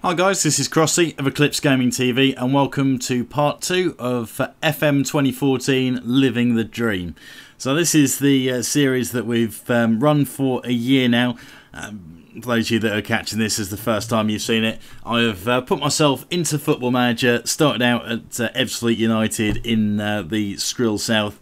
Hi guys, this is Crossy of Eclipse Gaming TV and welcome to part 2 of FM2014 Living the Dream. So this is the series that we've run for a year now. For those of you that are catching this as the first time you've seen it, I have put myself into Football Manager, started out at FM2014 United in the Skrill South,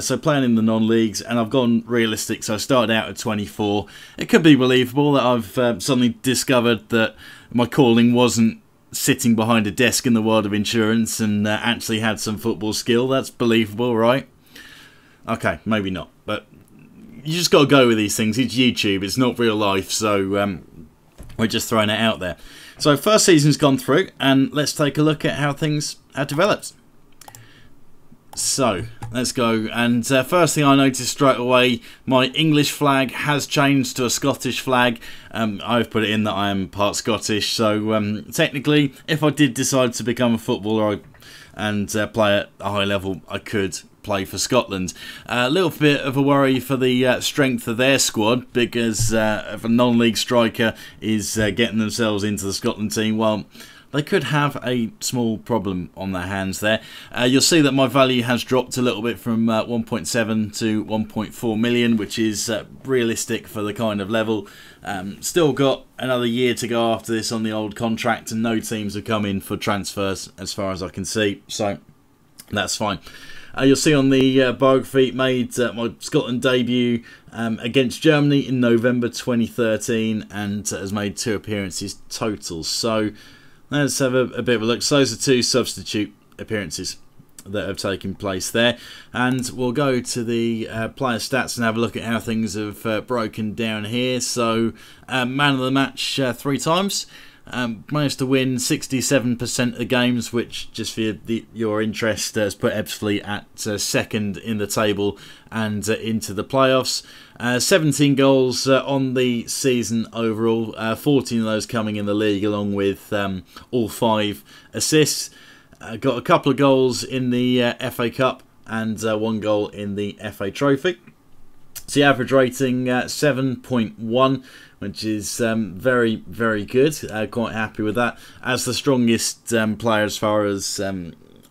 so playing in the non-leagues, and I've gone realistic, so I started out at 24. It could be believable that I've suddenly discovered that my calling wasn't sitting behind a desk in the world of insurance and actually had some football skill. That's believable, right? Okay, maybe not, but you just got to go with these things. It's YouTube, it's not real life, so we're just throwing it out there. So first season's gone through, and let's take a look at how things have developed. So let's go, and first thing I noticed straight away, my English flag has changed to a Scottish flag. I've put it in that I am part Scottish, so technically if I did decide to become a footballer and play at a high level, I could play for Scotland. A little bit of a worry for the strength of their squad, because if a non-league striker is getting themselves into the Scotland team, well, they could have a small problem on their hands there. You'll see that my value has dropped a little bit from 1.7 to 1.4 million, which is realistic for the kind of level. Still got another year to go after this on the old contract, and no teams have come in for transfers as far as I can see, so that's fine. You'll see on the biography, made my Scotland debut against Germany in November 2013 and has made 2 appearances total. So let's have a bit of a look. So those are 2 substitute appearances that have taken place there. And we'll go to the player stats and have a look at how things have broken down here. So man of the match 3 times. Managed to win 67% of games, which, just for your interest, has put FM2014 at 2nd in the table and into the playoffs. 17 goals on the season overall, 14 of those coming in the league, along with all 5 assists. Got a couple of goals in the FA Cup and 1 goal in the FA Trophy. So the average rating 7.1, which is very, very good. Quite happy with that. As the strongest player as far as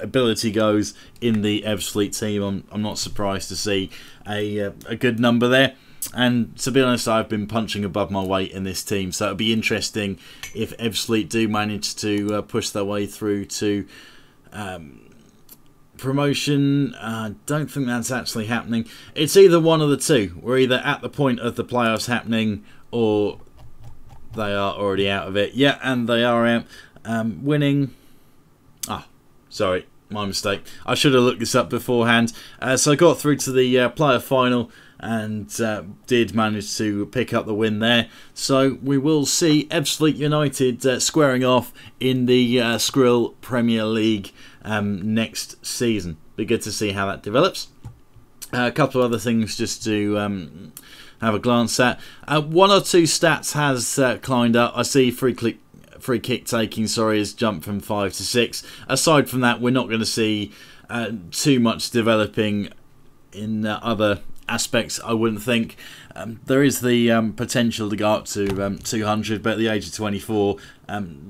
ability goes in the FM2014 team, I'm not surprised to see a good number there. And to be honest, I've been punching above my weight in this team, so it'll be interesting if FM2014 do manage to push their way through to promotion. I don't think that's actually happening. It's either one of the two. We're either at the point of the playoffs happening, or they are already out of it. Yeah, and they are out. Winning. Sorry, my mistake. I should have looked this up beforehand. So I got through to the player final and did manage to pick up the win there. So we will see FM2014 United squaring off in the Skrill Premier League next season. Be good to see how that develops. A couple of other things just to have a glance at. 1 or 2 stats has climbed up. I see free kick taking, has jumped from 5 to 6. Aside from that, we're not going to see too much developing in other aspects, I wouldn't think. There is the potential to go up to 200, but at the age of 24,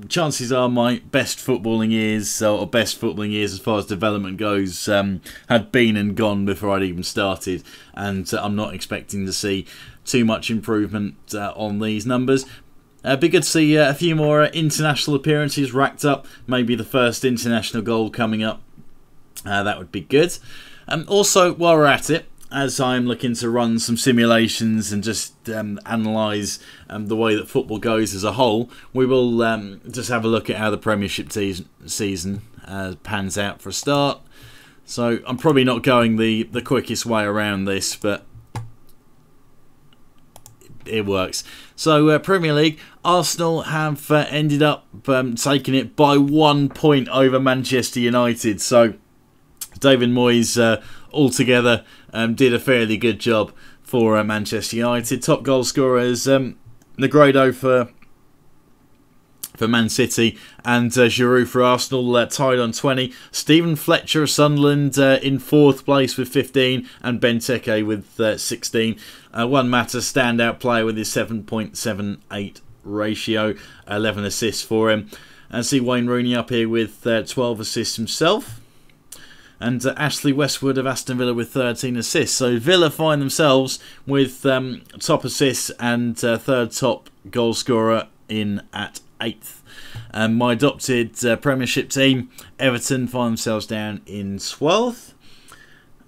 chances are my best footballing years, or best footballing years as far as development goes, had been and gone before I'd even started, and I'm not expecting to see too much improvement on these numbers. Be good to see a few more international appearances racked up, maybe the first international goal coming up. That would be good. Also, while we're at it, as I'm looking to run some simulations and just analyse the way that football goes as a whole, we will just have a look at how the Premiership season pans out for a start. So I'm probably not going the quickest way around this, but it works. So Premier League, Arsenal have ended up taking it by 1 point over Manchester United. So David Moyes altogether did a fairly good job for Manchester United. Top goal scorers, Negredo for Man City and Giroud for Arsenal, tied on 20. Stephen Fletcher of Sunderland in 4th place with 15, and Benteke with 16. Juan Mata, standout player with his 7.78 ratio, 11 assists for him. And see Wayne Rooney up here with 12 assists himself. And Ashley Westwood of Aston Villa with 13 assists. So Villa find themselves with top assists and third top goal scorer in at 8th. My adopted Premiership team, Everton, find themselves down in 12th.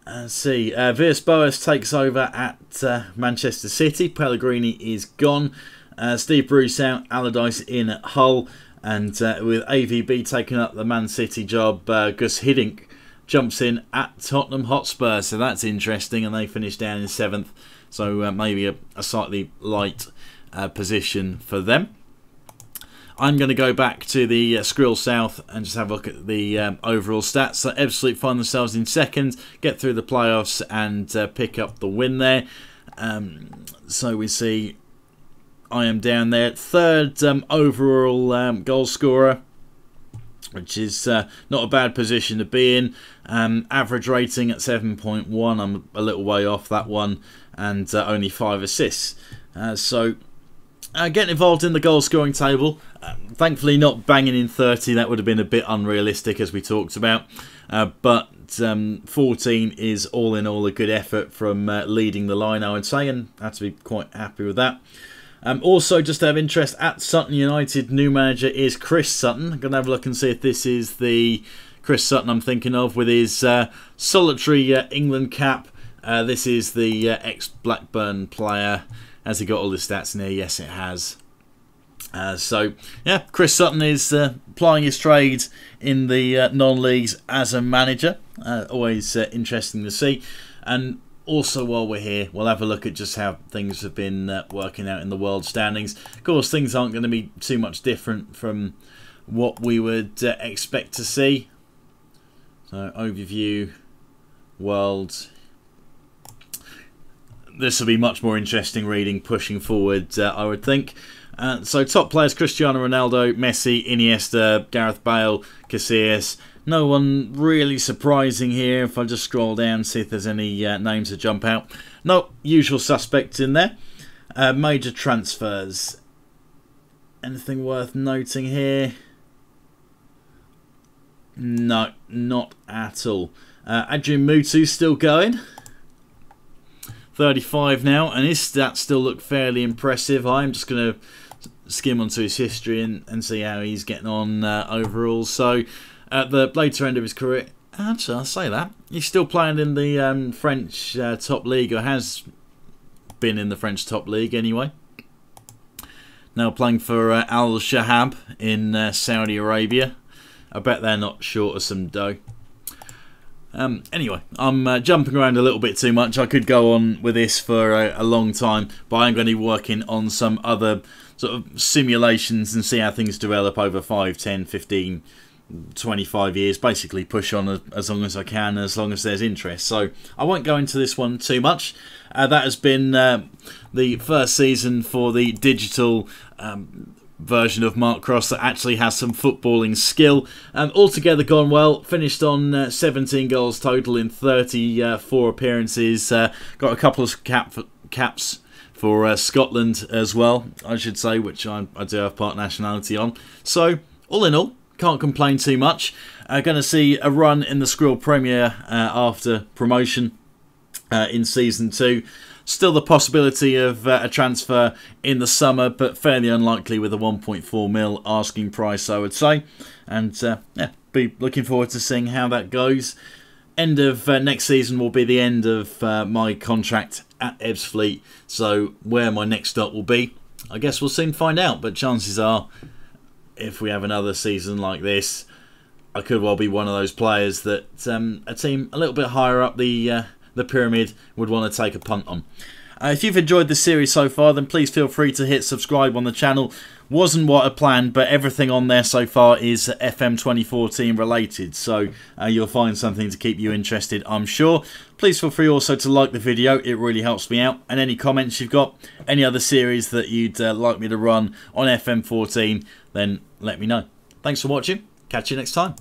Let's see, Villas-Boas takes over at Manchester City. Pellegrini is gone. Steve Bruce out, Allardyce in at Hull. And with AVB taking up the Man City job, Gus Hiddink jumps in at Tottenham Hotspur. So that's interesting, and they finish down in 7th. So maybe a slightly light position for them. I'm going to go back to the Skrill South and just have a look at the overall stats. So Ebbsfleet find themselves in 2nd, get through the playoffs and pick up the win there. So we see I am down there. 3rd overall goal scorer, which is not a bad position to be in. Average rating at 7.1. I'm a little way off that one, and only 5 assists. Getting involved in the goal scoring table. Thankfully not banging in 30. That would have been a bit unrealistic, as we talked about. But 14 is all in all a good effort from leading the line, I would say, and I have to be quite happy with that. Also, just to have interest, at Sutton United, new manager is Chris Sutton. I'm going to have a look and see if this is the Chris Sutton I'm thinking of with his solitary England cap. This is the ex-Blackburn player. Has he got all the stats in here? Yes, it has. So, yeah, Chris Sutton is plying his trade in the non-leagues as a manager. Always interesting to see. And also, while we're here, we'll have a look at just how things have been working out in the world standings. Of course, things aren't going to be too much different from what we would expect to see. So, overview, world. This will be much more interesting reading pushing forward, I would think. So, top players: Cristiano Ronaldo, Messi, Iniesta, Gareth Bale, Casillas. No one really surprising here. If I just scroll down, see if there's any names that jump out. No, usual suspects in there. Major transfers. Anything worth noting here? No, not at all. Adrian Mutu's still going. 35 now, and his stats still look fairly impressive. I'm just going to skim onto his history and see how he's getting on overall. So, at the later end of his career, actually, I'll say that he's still playing in the French top league, or has been in the French top league anyway. Now playing for Al Shahab in Saudi Arabia. I bet they're not short of some dough. Anyway, I'm jumping around a little bit too much. I could go on with this for a long time, but I'm going to be working on some other sort of simulations and see how things develop over 5, 10, 15, 25 years. Basically push on as long as I can, as long as there's interest. So I won't go into this one too much. That has been the first season for the digital version of Mark Cross that actually has some footballing skill. Altogether gone well. Finished on 17 goals total in 34 appearances. Got a couple of caps for Scotland as well, I should say, which I do have part nationality on. So, all in all, can't complain too much. Going to see a run in the Skrill Premier after promotion in Season 2. Still the possibility of a transfer in the summer, but fairly unlikely with a 1.4 mil asking price, I would say. And yeah, be looking forward to seeing how that goes. End of next season will be the end of my contract at Ebbsfleet. So where my next stop will be, I guess we'll soon find out. But chances are, if we have another season like this, I could well be one of those players that a team a little bit higher up the pyramid would want to take a punt on. If you've enjoyed the series so far, then please feel free to hit subscribe on the channel. Wasn't what I planned, but everything on there so far is FM2014 related, so you'll find something to keep you interested, I'm sure. Please feel free also to like the video, it really helps me out. And any comments you've got, any other series that you'd like me to run on FM14, then let me know. Thanks for watching, catch you next time.